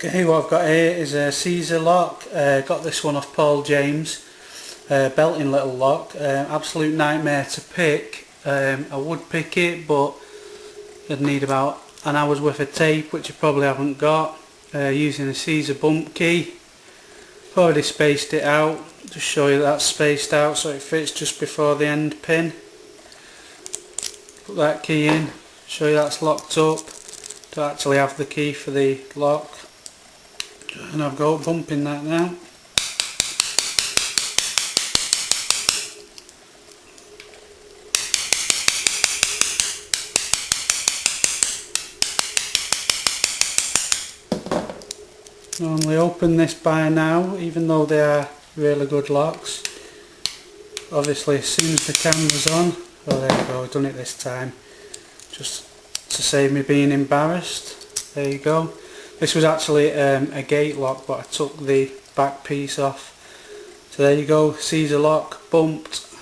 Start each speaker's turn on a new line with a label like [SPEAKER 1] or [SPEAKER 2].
[SPEAKER 1] Okay, what I've got here is a cisa lock. Got this one off Paul James. Belting little lock. Absolute nightmare to pick. I would pick it, but I'd need about an hour's worth of tape, which I probably haven't got. Using a cisa bump key. Already spaced it out. Just show you that's spaced out so it fits just before the end pin. Put that key in. Show you that's locked up. Don't actually have the key for the lock. And I've got bumping that now. Normally open this by now, even though they are really good locks. Obviously as soon as the camera's on, oh there you go, I've done it this time, just to save me being embarrassed. There you go. This was actually a gate lock, but I took the back piece off. So there you go, cisa lock, bumped